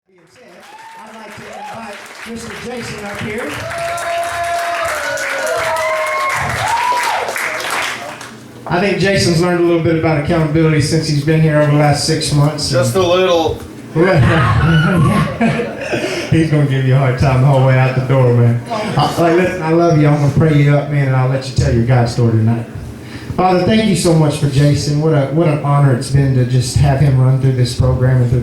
Being said, I'd like to invite Mr. Jason up here. I think Jason's learned a little bit about accountability since he's been here over the last 6 months. Just a little. He's going to give you a hard time the whole way out the door, man. Listen, I love you. I'm going to pray you up, man, and I'll let you tell your God story tonight. Father, thank you so much for Jason. What an honor it's been to just have him run through this program and through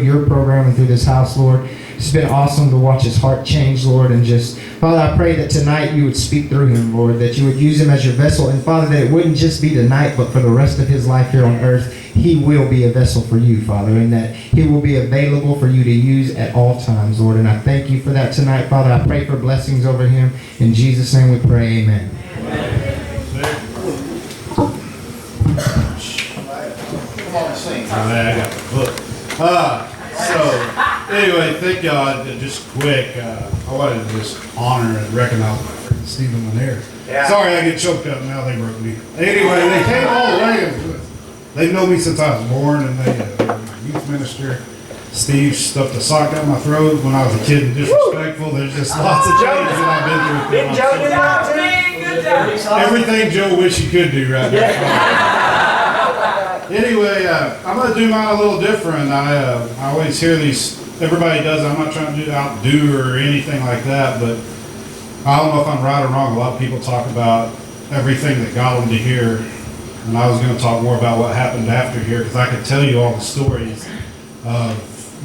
your program and through this house, Lord. It's been awesome to watch his heart change, Lord, and just, Father, I pray that tonight you would speak through him, Lord, that you would use him as your vessel, and Father, that it wouldn't just be tonight, but for the rest of his life here on earth, he will be a vessel for you, Father, and that he will be available for you to use at all times, Lord, and I thank you for that tonight, Father. I pray for blessings over him. In Jesus' name we pray, amen. I got the book. So, anyway, thank y'all. Just quick, I wanted to just honor and recognize my friend Stephen Lanier. Yeah. Sorry I get choked up now, they broke me. Anyway, they came all the way. They know me since I was born, and they youth minister. Steve stuffed a sock down my throat when I was a kid and disrespectful. There's just lots of changes that I've been through. Big Joe did that too. Everything Joe wish he could do right now. Anyway, I'm going to do mine a little different. I always hear these, everybody does, I'm not trying to outdo or anything like that, but I don't know if I'm right or wrong. A lot of people talk about everything that got them to here, and I was going to talk more about what happened after here, because I could tell you all the stories of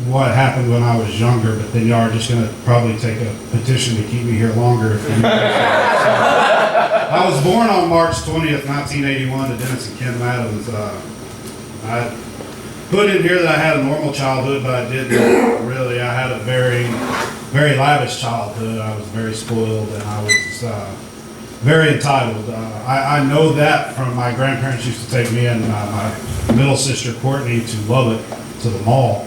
what happened when I was younger, but then y'all are just going to probably take a petition to keep me here longer. If you I was born on March 20th, 1981 to Dennis and Kim Adams. I put in here that I had a normal childhood, but I didn't really. I had a very, very lavish childhood. I was very spoiled, and I was very entitled. I know that from my grandparents used to take me and my middle sister Courtney to Lubbock, to the mall,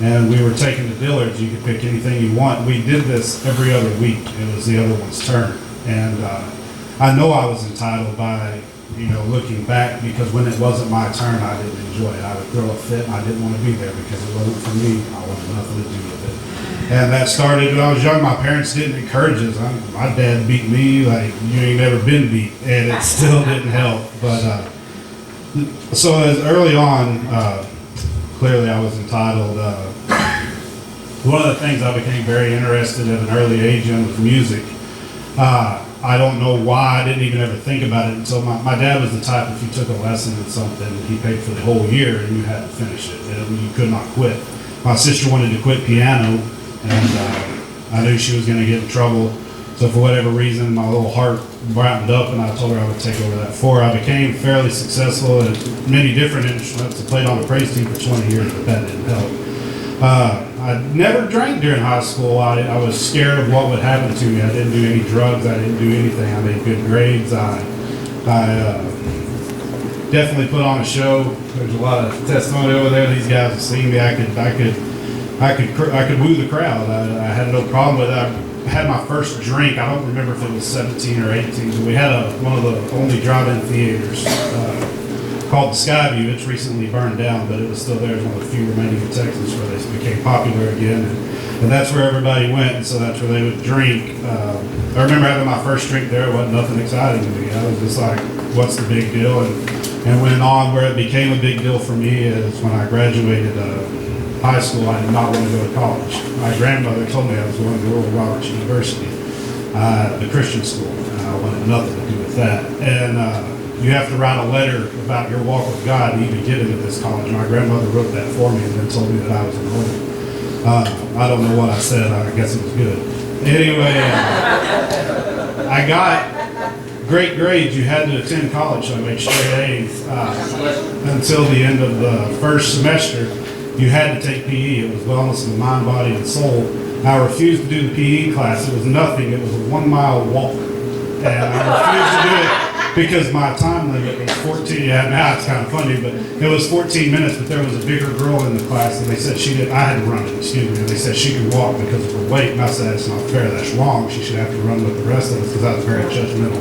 and we were taken to Dillard's. You could pick anything you want. We did this every other week. It was the other one's turn, and I know I was entitled by, looking back, because when it wasn't my turn, I didn't enjoy it. I would throw a fit, and I didn't want to be there because it wasn't for me. I wanted nothing to do with it. And that started when I was young. My parents didn't encourage us. My dad beat me like you ain't never been beat, and it still didn't help. But so as early on, clearly I was entitled. One of the things I became very interested at an early age in was music. I don't know why. I didn't even ever think about it until my dad was the type, if you took a lesson in something, he paid for the whole year and you had to finish it. And you could not quit. My sister wanted to quit piano, and I knew she was going to get in trouble. So for whatever reason, my little heart brightened up, and I told her I would take over that for her. I became fairly successful at many different instruments. I played on the praise team for 20 years, but that didn't help. I never drank during high school. I was scared of what would happen to me. I didn't do any drugs. I didn't do anything. I made good grades. I definitely put on a show. There's a lot of testimony over there. These guys have seen me. I could woo the crowd. I had no problem with it. I had my first drink. I don't remember if it was 17 or 18, but we had one of the only drive-in theaters called the Skyview. It's recently burned down, but it was still there. It's one of the few remaining in Texas where they became popular again, and that's where everybody went, and so that's where they would drink. I remember having my first drink there. It wasn't nothing exciting to me. I was just like, what's the big deal? And went on. Where it became a big deal for me is when I graduated high school. I did not want to go to college. My grandmother told me I was going to Oral Roberts University, the Christian school, and I wanted nothing to do with that. And you have to write a letter about your walk with God to even get into this college. My grandmother wrote that for me and then told me that I was enrolled. I don't know what I said. I guess it was good. Anyway, I got great grades. You had to attend college, so I made straight A's until the end of the first semester. You had to take PE. It was wellness of the mind, body, and soul. I refused to do the PE class. It was nothing. It was a 1 mile walk. And I refused to do it because my time limit was 14. Yeah, now it's kind of funny, but it was 14 minutes, but there was a bigger girl in the class, and they said I had to run it, excuse me, and they said she could walk because of her weight, and I said, that's not fair, that's wrong, she should have to run with the rest of us, because I was very judgmental.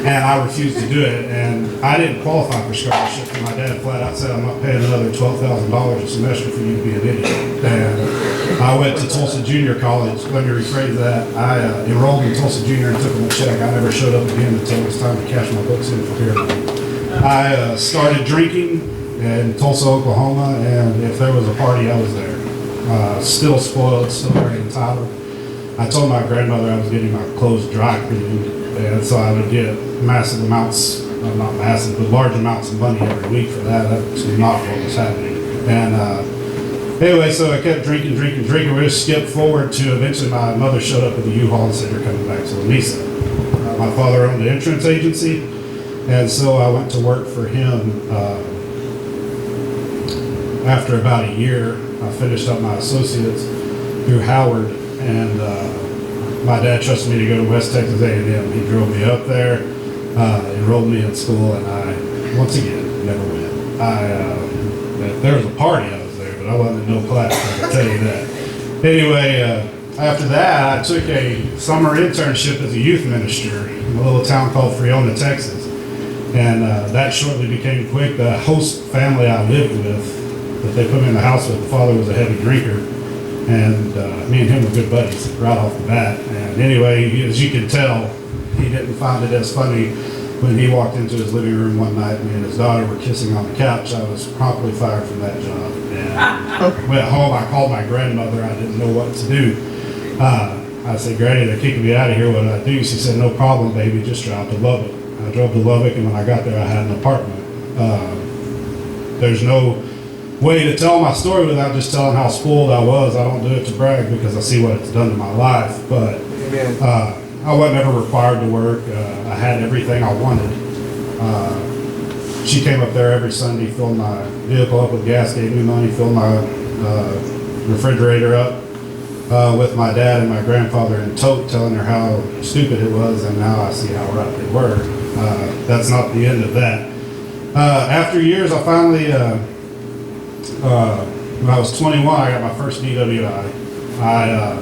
And I refused to do it, and I didn't qualify for scholarship. And my dad flat out said, I'm not paying another $12,000 a semester for you to be an idiot. And I went to Tulsa Junior College. Let me rephrase that. I enrolled in Tulsa Junior and took them a check. I never showed up again until it was time to cash my books in for here. I started drinking in Tulsa, Oklahoma, and if there was a party, I was there. Still spoiled, still very entitled. I told my grandmother I was getting my clothes dry cleaned, and so I would get massive amounts, well, not massive, but large amounts of money every week for that. That's not what was happening. And anyway, so I kept drinking. We just skipped forward to eventually my mother showed up with a U-Haul and said, you're coming back to Lamesa. My father owned the insurance agency, and so I went to work for him. After about a year, I finished up my associates through Howard, and my dad trusted me to go to West Texas A&M. He drove me up there, enrolled me in school, and I, once again, never went. If there was a party, I was there, but I wasn't in no class, I can tell you that. Anyway, after that, I took a summer internship as a youth minister in a little town called Freona, Texas. And that shortly became quick. The host family I lived with, that they put me in the house with, the father was a heavy drinker. And me and him were good buddies right off the bat. And anyway, as you can tell, he didn't find it as funny when he walked into his living room one night and me and his daughter were kissing on the couch. I was promptly fired from that job. And went home, I called my grandmother. I didn't know what to do. I said, Granny, they're kicking me out of here. What do I do? She said, no problem, baby. Just drive to Lubbock. I drove to Lubbock, and when I got there, I had an apartment. There's no way to tell my story without just telling how spoiled I was. I don't do it to brag because I see what it's done to my life, but I wasn't ever required to work. I had everything I wanted. She came up there every Sunday, filled my vehicle up with gas, gave me money, filled my refrigerator up with my dad and my grandfather in tote, telling her how stupid it was, and now I see how right they were. That's not the end of that. After years, I finally, when I was 21, I got my first DWI. I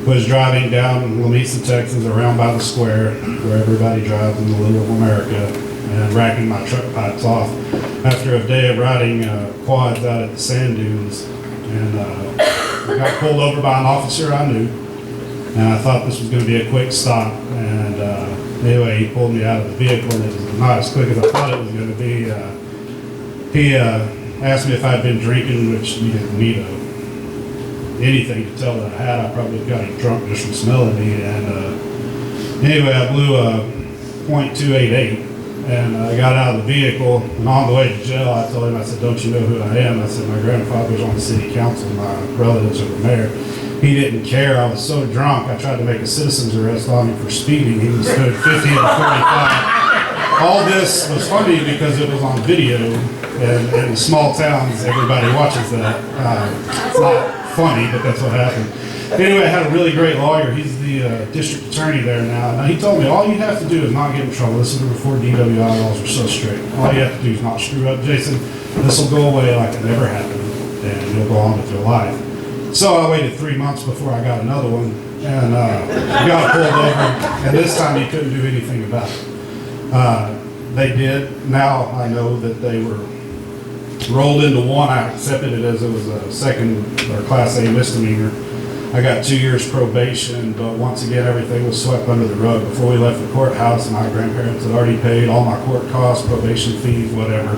was driving down Lamesa, Texas, around by the square, where everybody drives in the little America, and racking my truck pipes off after a day of riding quads out at the sand dunes. And I got pulled over by an officer I knew, and I thought this was going to be a quick stop. And anyway, he pulled me out of the vehicle, and it was not as quick as I thought it was going to be. He asked me if I'd been drinking, which you didn't need anything to tell that I had. I probably got drunk just from smelling me. And anyway, I blew a .288, and I got out of the vehicle. And on the way to jail, I told him, I said, "Don't you know who I am?" I said, "My grandfather's on the city council. My relatives are the mayor." He didn't care. I was so drunk, I tried to make a citizen's arrest on him for speeding. He was stood 50 and 45. All this was funny because it was on video, and in small towns, everybody watches that. It's not funny, but that's what happened. Anyway, I had a really great lawyer. He's the district attorney there now. Now, he told me, all you have to do is not get in trouble. This is before DWI laws were so strict. All you have to do is not screw up, Jason. This will go away like it never happened, and you'll go on with your life. So I waited 3 months before I got another one, and got pulled over, and this time he couldn't do anything about it. They did. Now I know that they were rolled into one. I accepted it as it was a second or class A misdemeanor. I got 2 years probation, but once again everything was swept under the rug. Before we left the courthouse, my grandparents had already paid all my court costs, probation fees, whatever.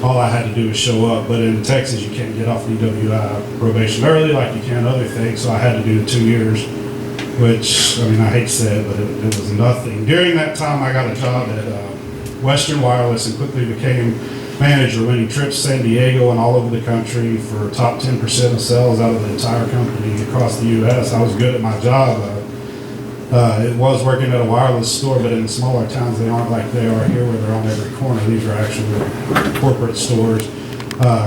All I had to do was show up. But in Texas, you can't get off DWI probation early like you can other things, so I had to do the 2 years, which, I mean, I hate to say it, but it was nothing. During that time, I got a job at Western Wireless and quickly became manager, winning trips to San Diego and all over the country for top 10% of sales out of the entire company across the U.S. I was good at my job. It was working at a wireless store, but in the smaller towns, they aren't like they are here where they're on every corner. These are actually corporate stores.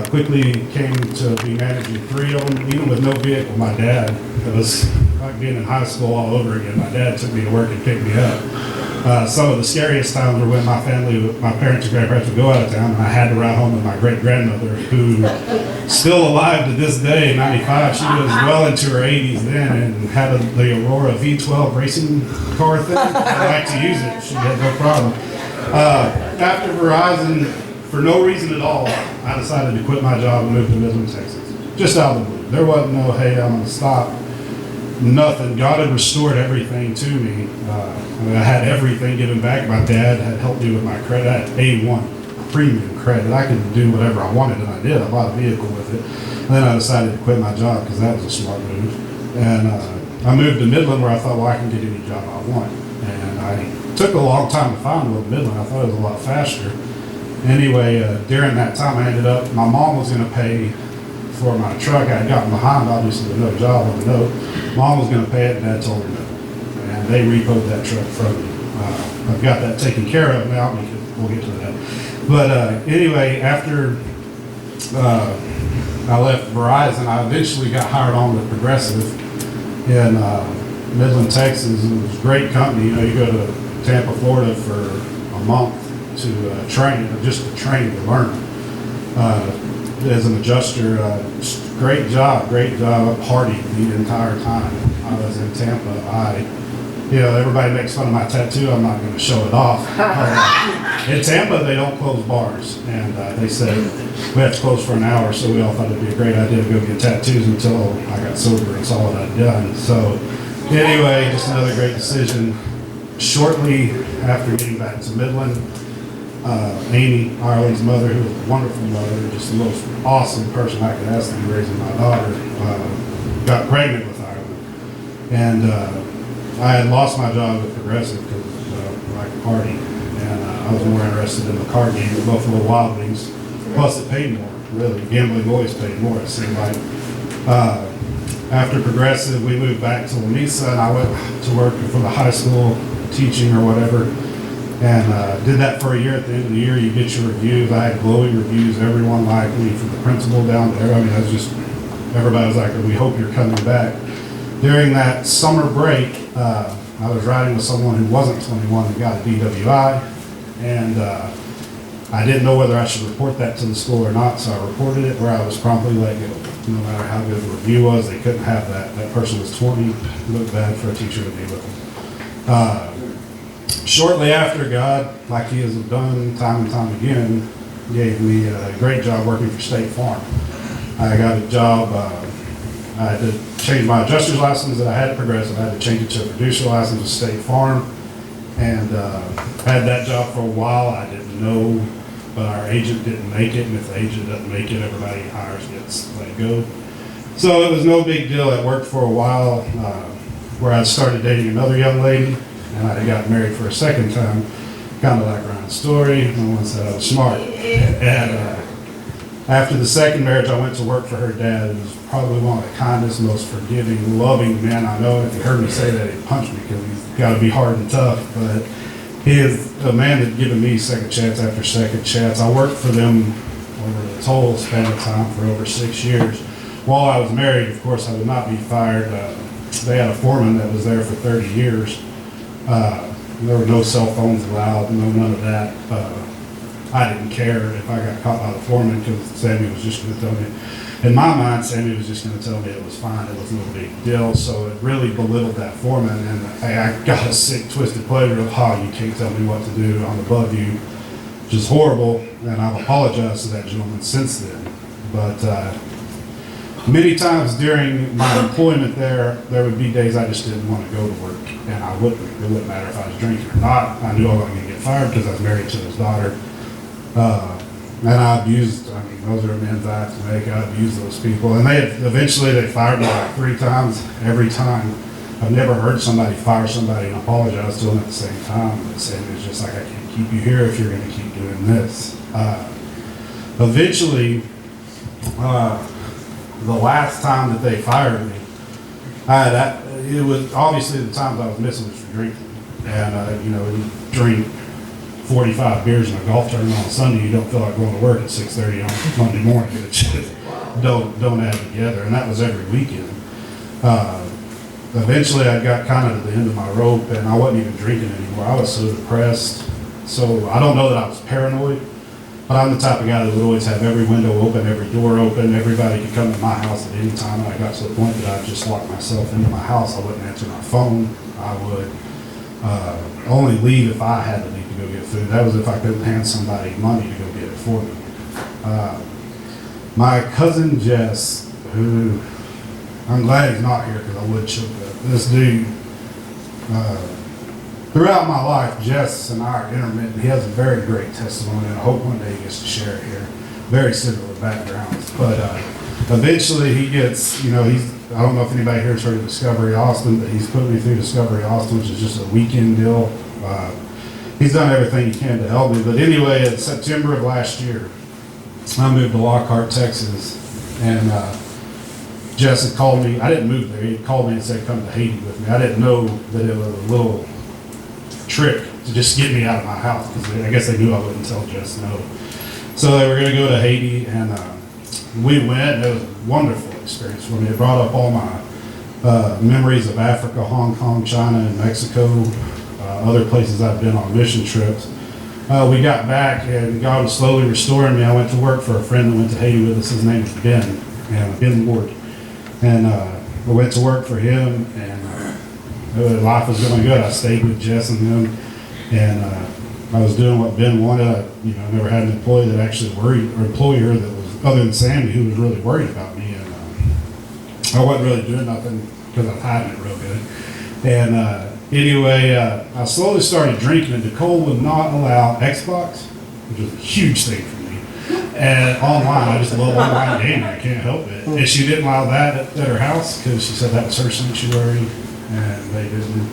Quickly came to be managing 3 of them, even with no vehicle. My dad, it was like being in high school all over again. My dad took me to work and picked me up. Some of the scariest times were when my parents and grandparents would go out of town, and I had to ride home with my great-grandmother, who still alive to this day, 95. She was well into her 80s then and had the Aurora V12 racing car thing. I like to use it. She had no problem. After Verizon, for no reason at all, I decided to quit my job and move to Midland, Texas. Just out of the blue. There wasn't no, hey, I'm going to stop. Nothing. God had restored everything to me. I had everything given back. My dad had helped me with my credit. I had A1 premium credit. I could do whatever I wanted, and I did. I bought a vehicle with it. And then I decided to quit my job because that was a smart move. And I moved to Midland where I thought, well, I can get any job I want. And I took a long time to find one in Midland. I thought it was a lot faster. Anyway, during that time, I ended up, my mom was going to pay for my truck. I had gotten behind, obviously, with no job on the note. Mom was going to pay it, and Dad told her no. And they repoed that truck from me. I've got that taken care of now. We'll get to that. But anyway, after I left Verizon, I eventually got hired on with Progressive in Midland, Texas. It was a great company. You know, you go to Tampa, Florida for a month to train, just to train to learn. As an adjuster, great job. I partied the entire time I was in Tampa. Everybody makes fun of my tattoo. I'm not going to show it off. In Tampa, they don't close bars, and they said we have to close for an hour, so we all thought it'd be a great idea to go get tattoos until I got sober and saw what I'd done. So anyway, just another great decision. Shortly after getting back to Midland, Amy, Arlene's mother, who was a wonderful mother, just the most awesome person I could ask to be raising my daughter, got pregnant with Arlen. And I had lost my job with Progressive because I could party. And I was more interested in the card game at Buffalo Wild Wings. Plus it paid more, really. Gambling always paid more, it seemed like. After Progressive, we moved back to Lamesa, and I went to work for the high school teaching or whatever. And did that for a year. At the end of the year, you get your reviews. I had glowing reviews. Everyone liked me, from the principal down there. I mean, I was just, everybody was like, we hope you're coming back. During that summer break, I was riding with someone who wasn't 21 and got a DWI. And I didn't know whether I should report that to the school or not, so I reported it, where I was promptly let go. No matter how good the review was, they couldn't have that. That person was 20. It looked bad for a teacher to be with them. Shortly after, God, like he has done time and time again, gave me a great job working for State Farm. I got a job, I had to change my adjuster's license that I had at Progressive. I had to change it to a producer license with State Farm. And had that job for a while. I didn't know, but our agent didn't make it. And if the agent doesn't make it, everybody he hires gets let go. So it was no big deal. I worked for a while where I started dating another young lady. And I got married for a second time, kind of like Ryan's story. No one said I was smart. And after the second marriage, I went to work for her dad. He was probably one of the kindest, most forgiving, loving men I know. If he heard me say that, he'd punch me because he's got to be hard and tough. But he is a man that given me second chance after second chance. I worked for them over the total span of time for over 6 years. While I was married, of course, I would not be fired. They had a foreman that was there for 30 years. There were no cell phones allowed, none of that. I didn't care if I got caught by the foreman because Sammy was just going to tell me. In my mind, Sammy was just going to tell me it was fine, it was no big deal. So it really belittled that foreman, and I got a sick, twisted pleasure of how you can't tell me what to do, I'm above you, which is horrible. And I've apologized to that gentleman since then. But many times during my employment there would be days I just didn't want to go to work, and I wouldn't. It wouldn't matter if I was drinking or not. I knew I wasn't going to get fired because I was married to his daughter. And I abused, those are men's acts to make. I abused those people. And eventually they fired me like 3 times. Every time. I've never heard somebody fire somebody and apologize to them at the same time. But saying it's just like, I can't keep you here if you're going to keep doing this. Eventually, the last time that they fired me, it was obviously the times I was missing was for drinking. And, you drink 45 beers in a golf tournament on Sunday, you don't feel like going to work at 6:30 on Monday morning. It just don't add together. And that was every weekend. Eventually I got kind of to the end of my rope, and I wasn't even drinking anymore. I was so depressed. So I don't know that I was paranoid, but I'm the type of guy that would always have every window open, every door open. Everybody could come to my house at any time. And I got to the point that I'd just lock myself into my house. I wouldn't answer my phone. I would only leave if I had to leave to go get food. That was if I couldn't hand somebody money to go get it for me. My cousin Jess, who I'm glad he's not here because I would choke up. This dude, throughout my life, Jess and I are intermittent. He has a very great testimony, and I hope one day he gets to share it here. Very similar backgrounds, but eventually he gets, I don't know if anybody here has heard of Discovery Austin, but he's put me through Discovery Austin, which is just a weekend deal. He's done everything he can to help me, but anyway, in September of last year, I moved to Lockhart, Texas, and Jess had called me. I didn't move there. He called me and said, come to Haiti with me. I didn't know that it was a little trick to just get me out of my house, because I guess they knew I wouldn't tell Jess no. So they were going to go to Haiti, and we went, and it was a wonderful experience for me. It brought up all my memories of Africa, Hong Kong, China, and Mexico, other places I've been on mission trips. We got back, and God was slowly restoring me. I went to work for a friend that went to Haiti with us. His name is Ben, and Ben Ward. And I went to work for him, and life was going good. I stayed with Jess and them, and I was doing what Ben wanted. I never had an employee that actually worried, or employer that was, other than Sandy, who was really worried about me. And I wasn't really doing nothing because I was hiding it real good. And anyway, I slowly started drinking, and Nicole would not allow Xbox, which was a huge thing for me. And online, I just love online gaming. I can't help it. And she didn't allow that at her house because she said that was her sanctuary, and they didn't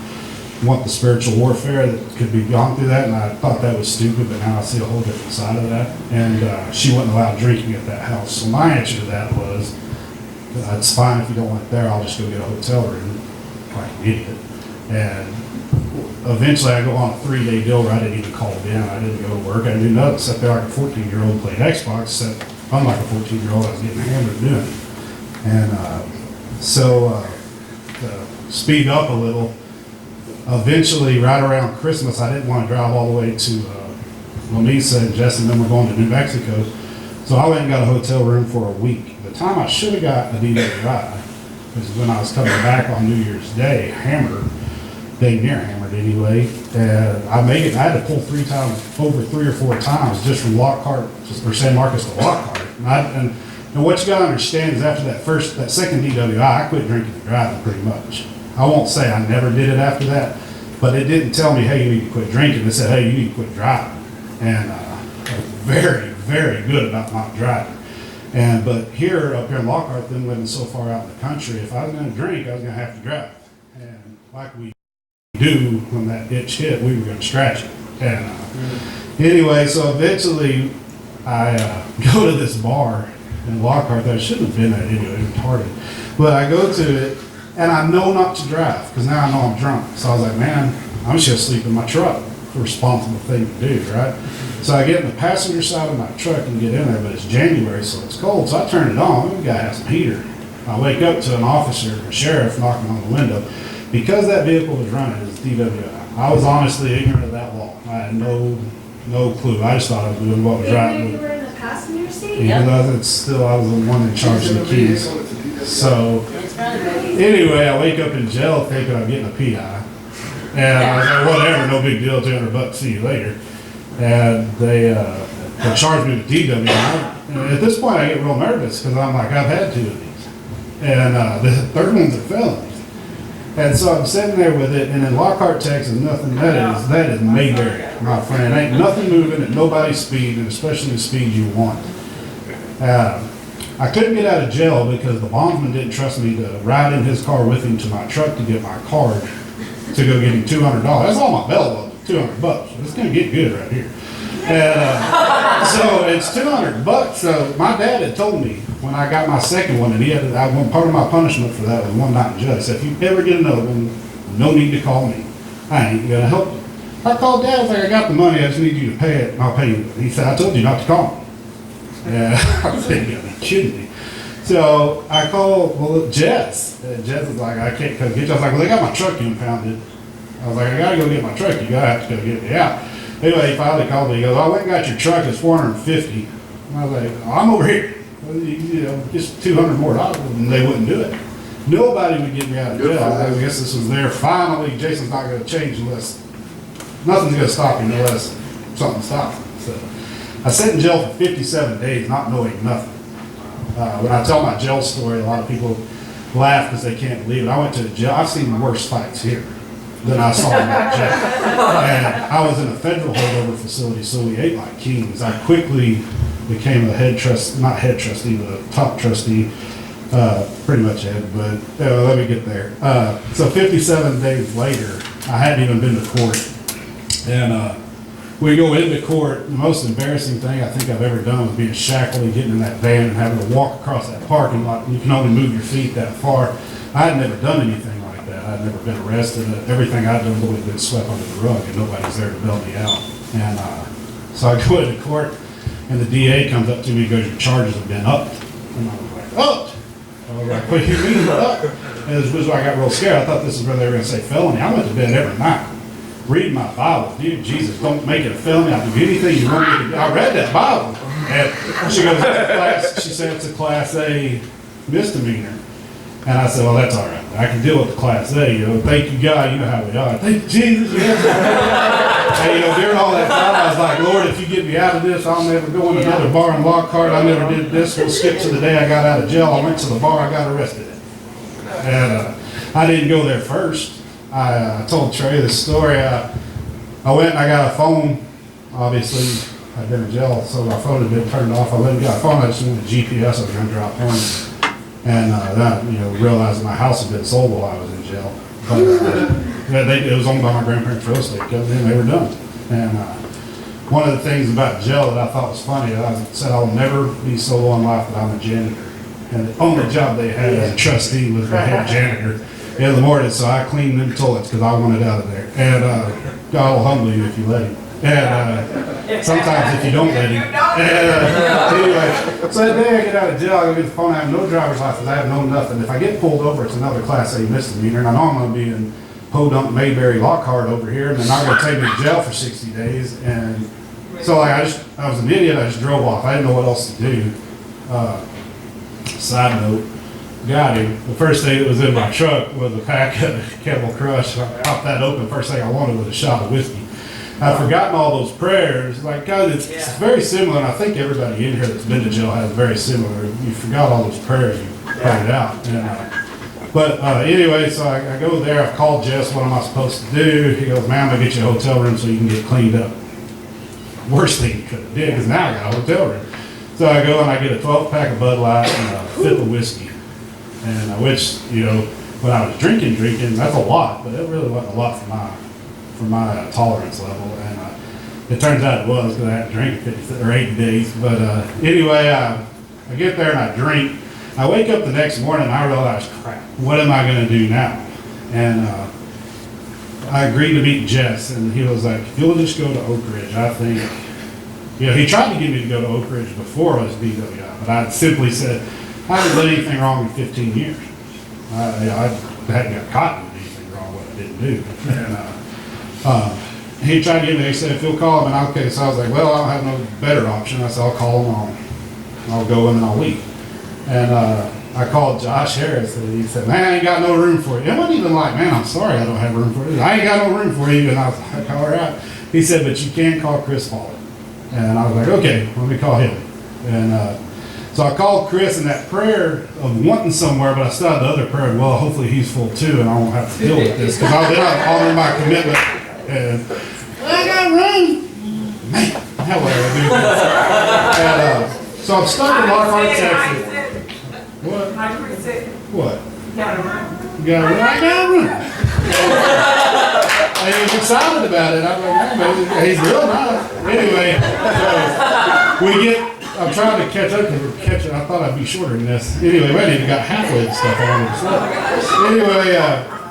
want the spiritual warfare that could be gone through that. And I thought that was stupid, but now I see a whole different side of that. And she wouldn't allow drinking at that house. So my answer to that was, it's fine if you don't want it there. I'll just go get a hotel room like an idiot. And eventually I go on a 3-day deal where I didn't even call in. I didn't go to work. I didn't do nothing. Sat there like a 14-year-old playing Xbox, except unlike a 14-year-old, I was getting hammered doing it. And so to speed up a little, eventually right around Christmas, I didn't want to drive all the way to La Mesa, and Jess and them were going to New Mexico. So I went and got a hotel room for a week. The time I should have got a DWI was when I was coming back on New Year's Day, hammered. Dang near hammered anyway, and I made it. I had to pull 3 or 4 times just from Lockhart, or San Marcos to Lockhart. And what you gotta understand is after that second DWI, I quit drinking and driving pretty much. I won't say I never did it after that, but it didn't tell me, hey, you need to quit drinking. It said, hey, you need to quit driving. And I was very, very good about not driving. But up here in Lockhart, them living so far out in the country, if I was gonna drink, I was gonna have to drive. And like we do when that itch hit, we were going to scratch it. And anyway, so eventually I go to this bar in Lockhart that I shouldn't have been at anyway, retarded. But I go to it, and I know not to drive because now I know I'm drunk. So I was like, man, I'm just going to sleep in my truck. It's a responsible thing to do, right? So I get in the passenger side of my truck and get in there, but it's January, so it's cold. So I turn it on. We got to have some heater. I wake up to an officer, a sheriff, knocking on the window. Because that vehicle was running as DWI, I was honestly ignorant of that law. I had no clue. I just thought I was doing what was right. You were in the passenger seat? Even though I was the one in charge of the keys. So anyway, I wake up in jail thinking I'm getting a PI. And I was like, whatever, no big deal, $200, see you later. And they charged me with DWI. And at this point, I get real nervous because I'm like, I've had 2 of these. And the third one's a felony. And so I'm sitting there with it, and in Lockhart, Texas, that is Mayberry, my friend. Ain't nothing moving at nobody's speed, and especially the speed you want. I couldn't get out of jail because the bondsman didn't trust me to ride in his car with him to my truck to get my card to go get him $200. That's all my bail was, $200. It's gonna get good right here. And so it's $200. So my dad had told me when I got my second one, and he had part of my punishment for that was one night in jail. He said, if you ever get another one, no need to call me. I ain't gonna help you. I called Dad. I was like, I got the money. I just need you to pay it, and I'll pay you. He said, I told you not to call me. Yeah, I think you're kidding me. So I called Jess. And Jess was like, I can't come get you. I was like, well, they got my truck impounded. I was like, I gotta go get my truck. You gotta have to go get me out. Anyway, he finally called me. He goes, I went and got your truck. It's $450. And I was like, I'm over here. Just $200 more. And they wouldn't do it. Nobody would get me out of jail. I guess this was there. Finally, Jason's not going to change unless, nothing's going to stop him unless something stops him. So I sat in jail for 57 days, not knowing nothing. When I tell my jail story, a lot of people laugh because they can't believe it. I went to the jail. I've seen worse fights here than I saw in that jail. And I was in a federal holdover facility, so we ate like kings. I quickly became a not head trustee, but a top trustee, pretty much head, but let me get there. So 57 days later, I hadn't even been to court. And we go into court. The most embarrassing thing I think I've ever done was being shackled and getting in that van and having to walk across that parking lot. You can only move your feet that far. I had never done anything like that. I'd never been arrested. Everything I'd done would have been swept under the rug, and nobody's there to bail me out. And so I go into court, and the DA comes up to me and goes, "Your charges have been upped." And I was like, "Upped?" I was like, "What do you mean upped?" And this was why I got real scared. I thought this is where they were going to say felony. I went to bed every night reading my Bible. Dear Jesus, don't make it a felony. I'll do anything you want me to do. I read that Bible. And she goes, she said it's a Class A misdemeanor. And I said, well, that's all right. I can deal with the Class A. You know, thank you, God. You know how we are. Thank you, Jesus. Yes. And, you know, during all that time, I was like, Lord, if you get me out of this, I'll never go in another bar and Lockhart. I never did this. We'll skip to the day I got out of jail. I went to the bar. I got arrested. And I didn't go there first. I told Trey this story. I went and I got a phone. Obviously, I'd been in jail, so my phone had been turned off. I went and got a phone. I just wanted GPS. I was going to drop home. And then, you know, realized my house had been sold while I was in jail. But it was owned by my grandparents' real estate company, and they were done. And one of the things about jail that I thought was funny, I said I will never be so low in life that I'm a janitor. And the only job they had as a trustee was the head janitor in the morning, so I cleaned them toilets because I wanted out of there. And God will humble you if you let him. And sometimes if you don't let him. And anyway, so that day I get out of jail, I go get the phone, I have no driver's license, I have no nothing. If I get pulled over, it's another Class A misdemeanor, and I know I'm going to be in Podunk, Mayberry, Lockhart over here, and they're not going to take me to jail for 60 days. And so like I was an idiot, I just drove off. I didn't know what else to do. Side note, got him. The first thing that was in my truck was a pack of Kettle Crush. I popped that open. First thing I wanted was a shot of whiskey. I've forgotten all those prayers. Like, God, it's very similar, and I think everybody in here that's been to jail has very similar. You forgot all those prayers you prayed out. And, but anyway, so I go there. I've called Jess. What am I supposed to do? He goes, "Man, I'm going to get you a hotel room so you can get cleaned up." Worst thing you could have did, because now I got a hotel room. So I go and I get a 12-pack of Bud Light and a fifth of whiskey. And which, you know, when I was drinking, that's a lot, but it really wasn't a lot for my tolerance level. And it turns out it was because I hadn't drank 50 or 80 days. But anyway, I get there and I drink. I wake up the next morning and I realize, crap, what am I going to do now? And I agreed to meet Jess, and he was like, if you'll just go to Oak Ridge, I think, you know, he tried to get me to go to Oak Ridge before I was DWI, but I simply said, I haven't done anything wrong in 15 years. I hadn't got caught with anything wrong, what I didn't do. And he tried to get me, he said, if you'll call him, and okay, so I was like, well, I don't have no better option. I said, I'll call him, I'll go in and I'll leave. And I called Josh Harris, and he said, man, I ain't got no room for you. It wasn't even like, man, I'm sorry I don't have room for you. I ain't got no room for you. And I was like, all right. He said, but you can call Chris Fowler. And I was like, okay, let me call him. And so I called Chris, and that prayer of wanting somewhere, but I still had the other prayer, well, hopefully he's full too, and I won't have to deal with this, because I'll honor my commitment. And I got room. Man, how would I do that? And so I'm stuck in Lockhart, Texas. What? What? Got a room. You got a room? I got a room. And he was excited about it. I'm like, man, he's real nice. Anyway, so I'm trying to catch up because we're catching. I thought I'd be shorter than this. Anyway, we hadn't even got halfway the stuff I wanted to say.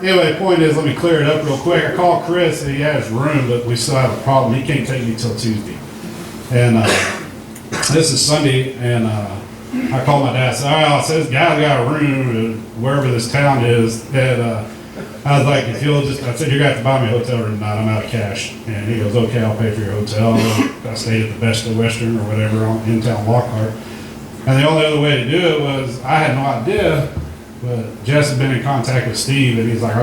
Anyway, point is, let me clear it up real quick. I called Chris, and he has room, but we still have a problem. He can't take me till Tuesday. And this is Sunday, and I called my dad. I said, all right, this guy's got a room wherever this town is. And I was like, if you'll just, I said, you're going to have to buy me a hotel room tonight. I'm out of cash. And he goes, okay, I'll pay for your hotel. I stayed at the Best of Western or whatever in town Lockhart. And the only other way to do it was, I had no idea But Jess had been in contact with Steve, and he's like,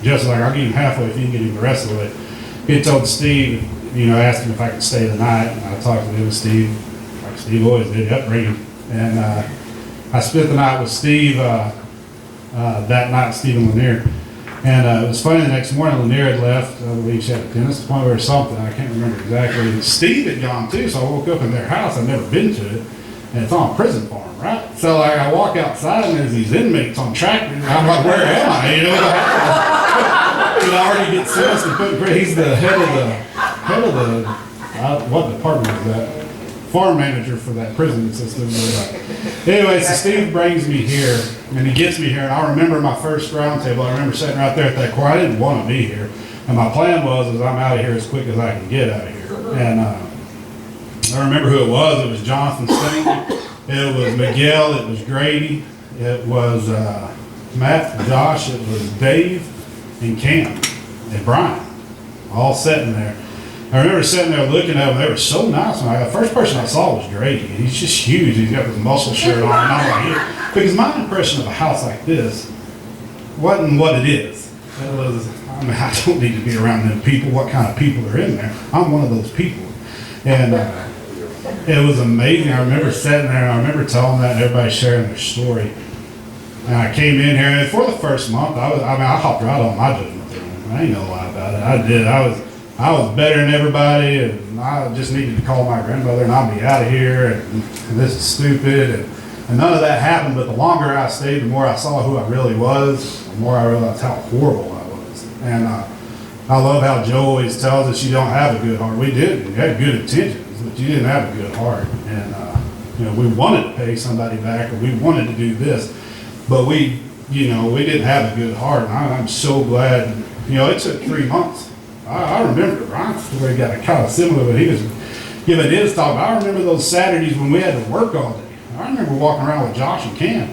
Jess was like, I'll give him halfway if you can get him the rest of it. He told Steve, asked him if I could stay the night, and I talked to him with Steve, like Steve always did, upbringing. And I spent the night with Steve that night, Steve and Lanier. And it was funny, the next morning Lanier had left, I believe she had a dentist appointment or something, I can't remember exactly. Steve had gone too, so I woke up in their house, I'd never been to it, and it's on a prison farm, right? So I walk outside and there's these inmates on tractors, and I'm like, where am I? I already get sentenced to put, he's the head of the, what department is that? Farm manager for that prison system. Anyway, so Steve brings me here, and he gets me here, and I remember my first round table. I remember sitting right there at that corner. I didn't want to be here, and my plan was I'm out of here as quick as I can get out of here. And I remember who it was. It was Jonathan Stanky. It was Miguel. It was Grady. It was Matt, Josh. It was Dave and Cam and Brian, all sitting there. I remember sitting there looking at them. They were so nice. The first person I saw was Grady. He's just huge. He's got this muscle shirt on. And I'm like, because my impression of a house like this wasn't what it is. It was, I don't need to be around them people. What kind of people are in there? I'm one of those people. And it was amazing. I remember sitting there and I remember telling that and everybody sharing their story. And I came in here, and for the first month, I hopped right on my judgment. I ain't gonna lie about it. I did. I was better than everybody, and I just needed to call my grandmother and I'll be out of here, and this is stupid, and none of that happened. But the longer I stayed, the more I saw who I really was, the more I realized how horrible I was. And I love how Joe always tells us you don't have a good heart. We did. We had good intentions, but you didn't have a good heart. And we wanted to pay somebody back, or we wanted to do this, but we didn't have a good heart. And I'm so glad. It took 3 months. I remember Ryan's story got kind of similar, but he was giving his talk. I remember those Saturdays when we had to work all day. I remember walking around with Josh and Cam.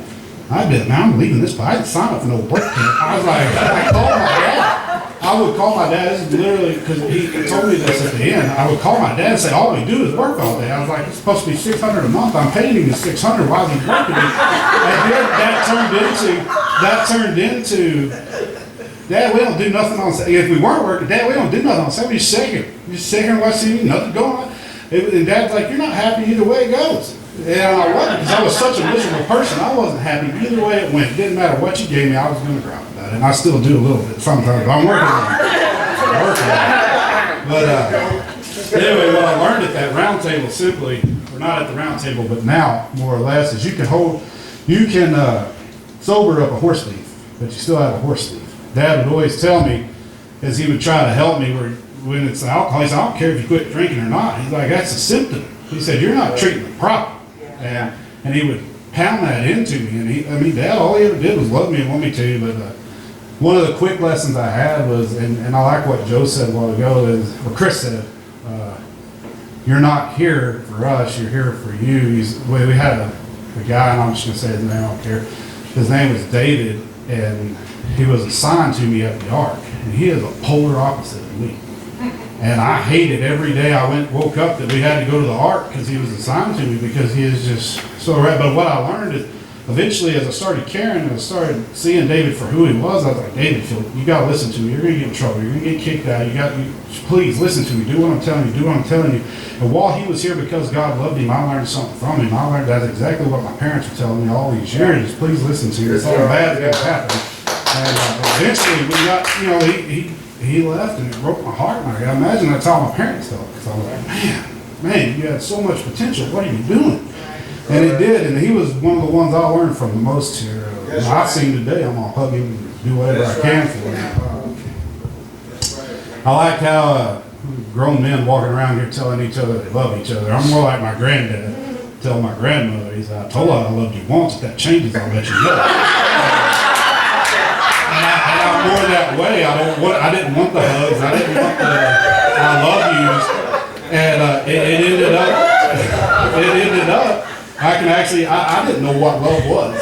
I'm leaving this, but I didn't sign up for no work camp. I was like, I called my dad. I would call my dad. This is literally, because he told me this at the end. I would call my dad and say, all we do is work all day. I was like, it's supposed to be $600 a month. I'm paying him the $600. Why is he working? And then that turned into, Dad, we don't do nothing on Saturday. If we weren't working, Dad, we don't do nothing on Saturday. We just sit here. Just sit here and watch TV, nothing going on. And Dad's like, you're not happy either way it goes. And I wasn't, because I was such a miserable person. I wasn't happy either way it went. It didn't matter what you gave me, I was going to grind about it. And I still do a little bit sometimes. I'm working on it. But anyway, what I learned at that round table simply, or not at the round table, but now, more or less, is you can sober up a horse thief, but you still have a horse thief. Dad would always tell me, as he would try to help me, when it's alcohol, he said, I don't care if you quit drinking or not. He's like, that's a symptom. He said, you're not treating the problem. And he would pound that into me. And Dad, all he ever did was love me and want me to. But one of the quick lessons I had was, and I like what Joe said a while ago, or Chris said, you're not here for us, you're here for you. We had a guy, and I'm just going to say his name, I don't care. His name was David, and he was assigned to me at the Ark, and he is a polar opposite of me. And I hated every day I woke up that we had to go to the Ark because he was assigned to me, because he is just so right. But what I learned is, eventually, as I started caring and I started seeing David for who he was, I was like, David, you got to listen to me. You're going to get in trouble. You're going to get kicked out. Please listen to me. Do what I'm telling you. Do what I'm telling you. And while he was here, because God loved him, I learned something from him. I learned that's exactly what my parents were telling me all these years. Please listen to me. It's all bad that's going to happen. And eventually, we got, he left, and it broke my heart. And I imagine that's how my parents felt. Because I was like, man, you had so much potential. What are you doing? And it did, and he was one of the ones I learned from the most here. I see him today, I'm going to hug him and do whatever I can for him. I like how grown men walking around here telling each other they love each other. I'm more like my granddad telling my grandmother, he said, I told her I loved you once. If that changes, I'll let you know. And I'm more that way. I didn't want the hugs. I didn't want the I love yous. And it ended up, I didn't know what love was.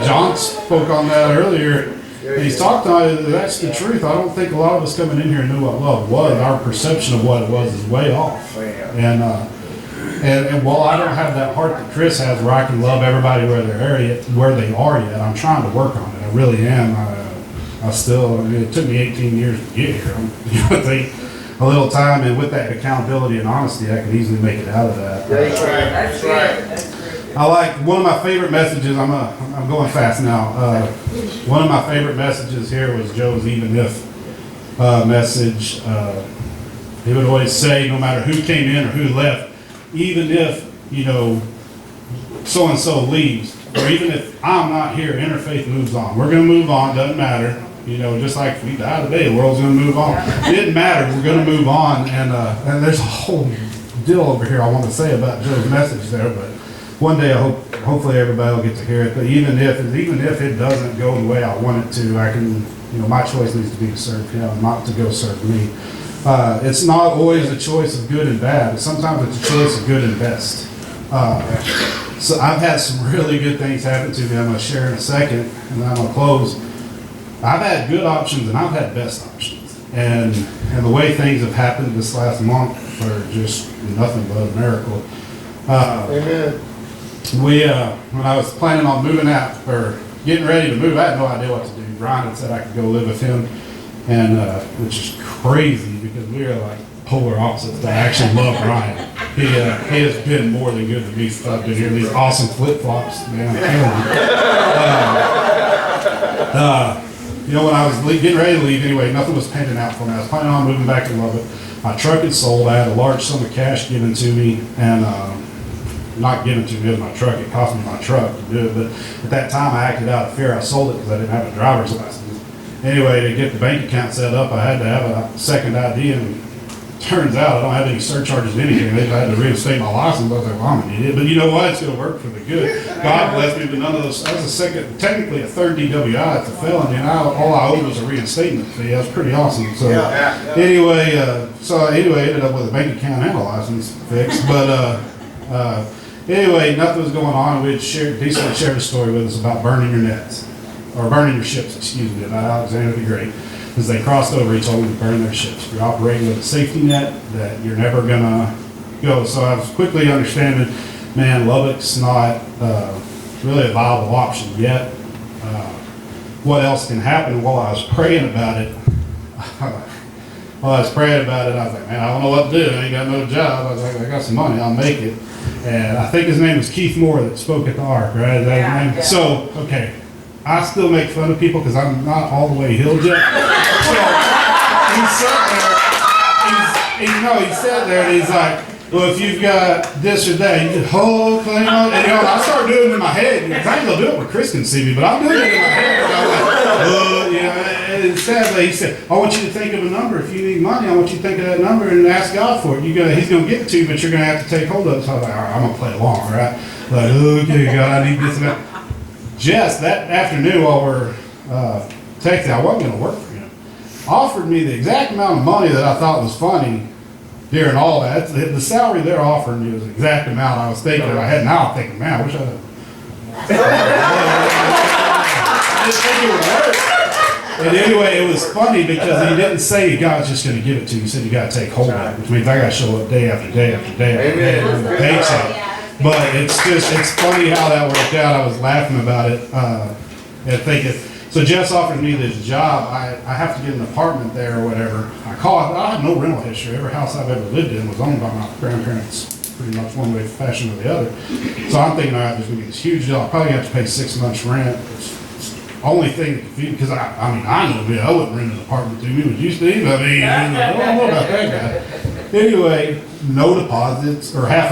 John spoke on that earlier. He's talked on it. That's the truth. I don't think a lot of us coming in here knew what love was. Our perception of what it was is way off. And And while I don't have that heart that Chris has, where I can love everybody where they are yet, I'm trying to work on it. I really am. I mean, it took me 18 years to get here. I think a little time, and with that accountability and honesty, I can easily make it out of that. That's right. I like one of my favorite messages. I'm going fast now. One of my favorite messages here was Joe's "Even If" message. He would always say, no matter who came in or who left, even if so and so leaves, or even if I'm not here, Interfaith moves on. We're going to move on. Doesn't matter. Just like if we die today, the world's going to move on. It didn't matter. We're going to move on. And there's a whole deal over here I want to say about Joe's message there, but one day hopefully everybody will get to hear it. But even if it doesn't go the way I want it to, I can, my choice needs to be to serve him, not to go serve me. It's not always a choice of good and bad. Sometimes it's a choice of good and best. So I've had some really good things happen to me. I'm going to share in a second, and then I'm going to close. I've had good options and I've had best options. And the way things have happened this last month are just nothing but a miracle. Amen. When I was planning on moving out or getting ready to move, I had no idea what to do. Brian had said I could go live with him, and which is crazy because we are like polar opposites. I actually love Brian. He has been more than good to me since I've been here. These awesome flip-flops, man. When I was getting ready to leave anyway, nothing was panning out for me. I was planning on moving back to Lubbock. My truck had sold. I had a large sum of cash given to me, and not given to me as my truck. It cost me my truck to do it. But at that time, I acted out of fear. I sold it because I didn't have a driver's license. Anyway, to get the bank account set up, I had to have a second ID, and turns out I don't have any surcharges or anything. I had to reinstate my license. I was like, well, I'm an idiot. But you know what? It's going to work for the good. God bless me, but none of those. That was technically a third DWI. It's a felony, and all I owed was a reinstatement fee. That was pretty awesome. So anyway, ended up with a bank account and a license fixed. But anyway, nothing was going on. We had shared a story with us about burning your nets, or burning your ships, excuse me, about Alexander the Great. As they crossed over, he told them to burn their ships. You're operating with a safety net that you're never going to go. So I was quickly understanding, man, Lubbock's not really a viable option yet. What else can happen? While I was praying about it, I was like, man, I don't know what to do. I ain't got no job. I was like, I got some money. I'll make it. And I think his name was Keith Moore that spoke at the Ark, right? Is that his name? Yeah. So, okay. I still make fun of people because I'm not all the way healed yet. So he sat there and he's like, well, if you've got this or that, you just hold thing on. And I started doing it in my head. I ain't gonna do it where Chris can see me, but I'm doing it in my head. And I'm like, and sadly, he said, I want you to think of a number. If you need money, I want you to think of that number and ask God for it. He's gonna give it to you, but you're gonna have to take hold of it. So I was like, all right, I'm gonna play along, all right? Like, okay, God, I need this and that. Jess, that afternoon while we're texting, I wasn't going to work for him, offered me the exact amount of money that I thought was funny during all that. The salary they're offering me was the exact amount I was thinking in my head. Now I'm thinking, man, I wish I had. I didn't think it would work. And anyway, it was funny because he didn't say God's just going to give it to you. He said you got to take hold of it, which means I got to show up day after day after day after day and the paycheck. But it's funny how that worked out. I was laughing about it and thinking, so Jess offered me this job. I have to get an apartment there or whatever. I have no rental history. Every house I've ever lived in was owned by my grandparents, pretty much one way, fashion or the other. So I'm thinking, all right, there's going to be this huge deal. I'll probably have to pay 6 months rent. It's the only thing, because I know me, I wouldn't rent an apartment to me. Would you, Steve? I don't know about that guy. Anyway, no deposits, or half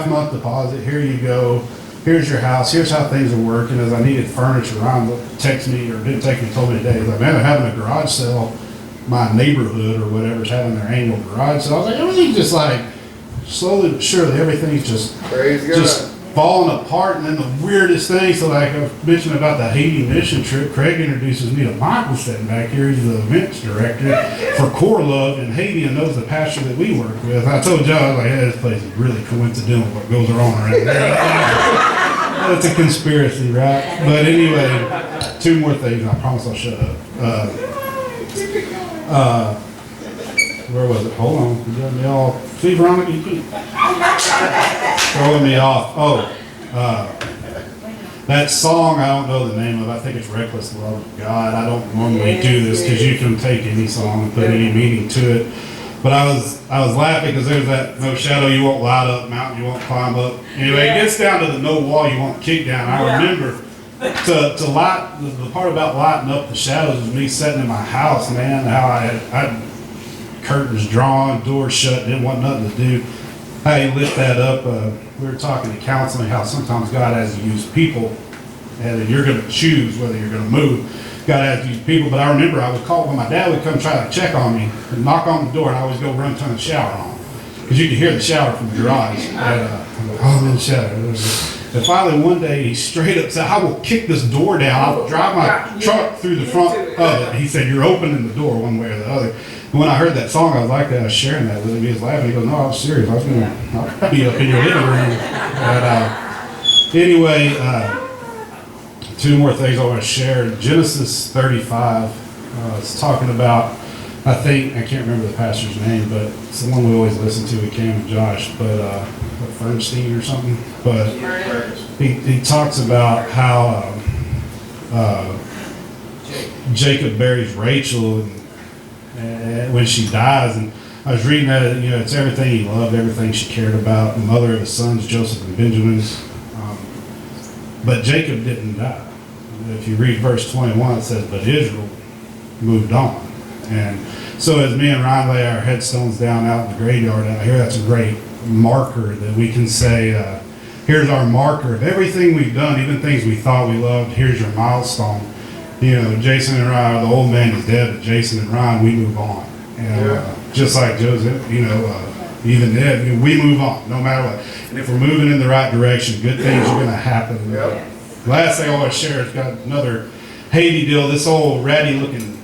month deposit. Here you go. Here's your house. Here's how things are working. As I needed furniture, Ryan didn't text me, told me today. He's like, man, they're having a garage sale. My neighborhood or whatever is having their annual garage sale. I was like, everything's just like slowly but surely, everything's just falling apart. And then the weirdest thing, so like I mentioned about the Haiti mission trip, Craig introduces me to Michael sitting back here. He's the events director for Core Love in Haiti and knows the pastor that we work with. I told Joe, I was like, hey, this place is really coincidental what goes on around there. It's a conspiracy, right? But anyway, 2 more things. I promise I'll shut up. Where was it? Hold on. You got me all. See, Veronica, you can. throwing me off. That song, I don't know the name of it. I think it's Reckless Love of God. I don't normally do this because you can take any song and put any meaning to it. But I was laughing because there's that no shadow you won't light up, mountain you won't climb up. Anyway, it gets down to the no wall you won't kick down. I remember to light, the part about lighting up the shadows was me sitting in my house, man, how I had curtains drawn, doors shut, didn't want nothing to do. How you lit that up, we were talking to counseling, how sometimes God has to use people, and you're going to choose whether you're going to move. God has to use people, but I remember I would call when my dad would come try to check on me and knock on the door, and I always go run, turn the shower on, because you could hear the shower from the garage. And I'm like, oh, I'm in the shower. And finally one day he straight up said, I will kick this door down. I'll drive my truck through the front of it. He said, you're opening the door one way or the other. And when I heard that song, I was like, I was sharing that with him. He was laughing. He goes, no, I was serious. I'll be up in your living room. But anyway, two more things I want to share. Genesis 35, it's talking about, I can't remember the pastor's name, but it's the one we always listen to with Cam and Josh, but Fernstein or something. But he talks about how Jacob buries Rachel and when she dies, and I was reading that, it's everything he loved, everything she cared about, the mother of his sons, Joseph and Benjamin. But Jacob didn't die. If you read verse 21, it says, but Israel moved on. And so as me and Ryan lay our headstones down out in the graveyard out here, that's a great marker that we can say, here's our marker of everything we've done, even things we thought we loved, here's your milestone. Jason and Ryan, the old man is dead, but Jason and Ryan, we move on. And just like Joseph, even then, we move on, no matter what. And if we're moving in the right direction, good things are going to happen. Last thing I want to share is got another Haiti deal. This old ratty-looking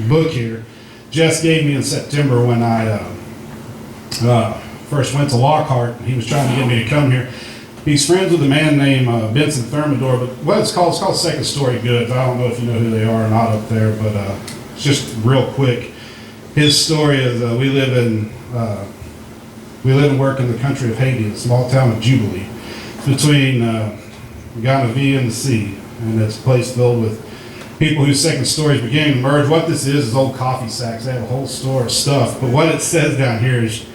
book here, Jess gave me in September when I first went to Lockhart. He was trying to get me to come here. He's friends with a man named Benson Thermidor, but what it's called Second Story Goods. I don't know if you know who they are or not up there, but it's just real quick. His story is we live and work in the country of Haiti, a small town of Jubilee. It's between Ghana and the sea, and it's a place filled with people whose second stories began to emerge. What this is old coffee sacks. They have a whole store of stuff, but what it says down here is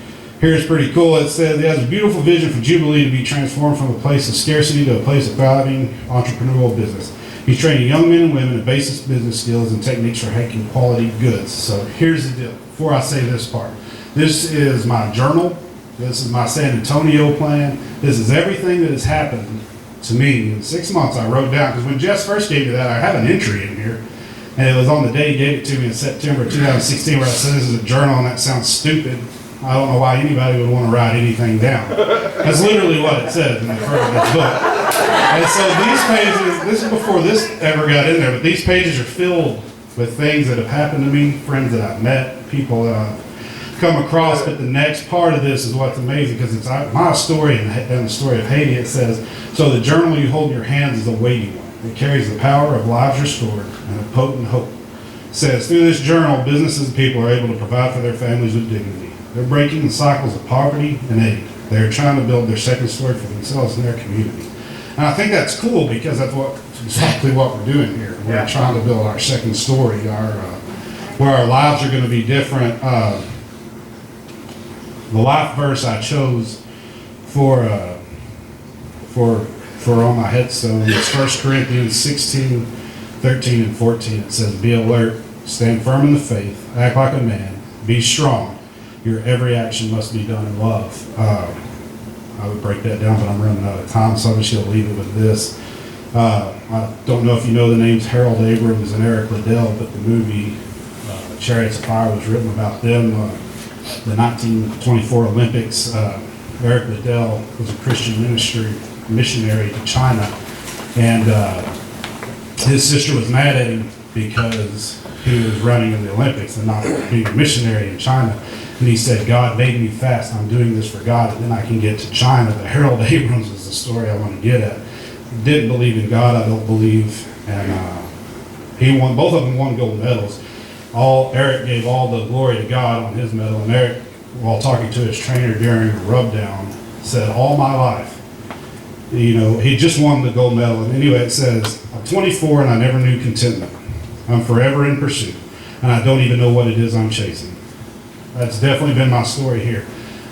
pretty cool. It says he has a beautiful vision for Jubilee to be transformed from a place of scarcity to a place of thriving entrepreneurial business. He's training young men and women in basic business skills and techniques for making quality goods. So here's the deal. Before I say this part, this is my journal. This is my San Antonio plan. This is everything that has happened to me in 6 months. I wrote down, because when Jess first gave me that, I have an entry in here, and it was on the day he gave it to me in September 2016, where I said, this is a journal, and that sounds stupid. I don't know why anybody would want to write anything down. That's literally what it says in the front of this book. And so these pages, this is before this ever got in there, but these pages are filled with things that have happened to me, friends that I've met, people that I've come across. But the next part of this is what's amazing, because it's my story and the story of Haiti. It says, so the journal you hold in your hands is a weighty one. It carries the power of lives restored and a potent hope. It says, through this journal, businesses and people are able to provide for their families with dignity. They're breaking the cycles of poverty and aid. They're trying to build their second story for themselves and their community. And I think that's cool, because that's exactly what we're doing here. We're trying to build our second story, where our lives are going to be different. The life verse I chose for on my headstone is 1 Corinthians 16, 13, and 14. It says, be alert, stand firm in the faith, act like a man, be strong. Your every action must be done in love. I would break that down, but I'm running out of time, so I'm just going to leave it with this. I don't know if you know the names Harold Abrams and Eric Liddell, but the movie Chariots of Fire was written about them. The 1924 Olympics, Eric Liddell was a Christian missionary to China, and his sister was mad at him because he was running in the Olympics and not being a missionary in China. And he said, God made me fast. I'm doing this for God, and then I can get to China. But Harold Abrams is the story I want to get at. He didn't believe in God, I don't believe. And he won, both of them won gold medals. Eric gave all the glory to God on his medal. And Eric, while talking to his trainer during a rub down, said all my life. You know, he just won the gold medal. And anyway, it says, I'm 24 and I never knew contentment. I'm forever in pursuit, and I don't even know what it is I'm chasing. That's definitely been my story here.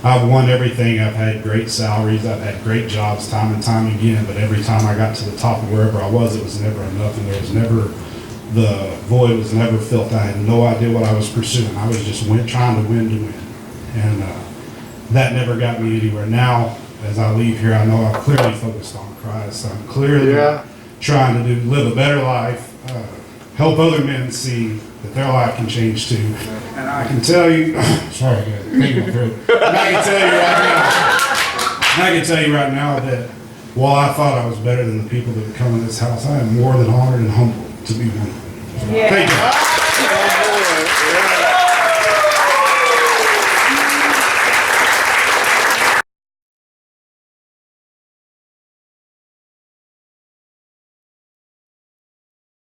I've won everything. I've had great salaries. I've had great jobs time and time again, but every time I got to the top of wherever I was, it was never enough, and there was never, the void was never filled. I had no idea what I was pursuing. I was just trying to win. And that never got me anywhere. Now, as I leave here, I know I'm clearly focused on Christ. I'm clearly trying to live a better life, help other men see that their life can change too. And I can tell you, sorry guys, take my throat. And I can tell you right now that while I thought I was better than the people that would come in this house, I am more than honored and humbled to be one of them. Thank you.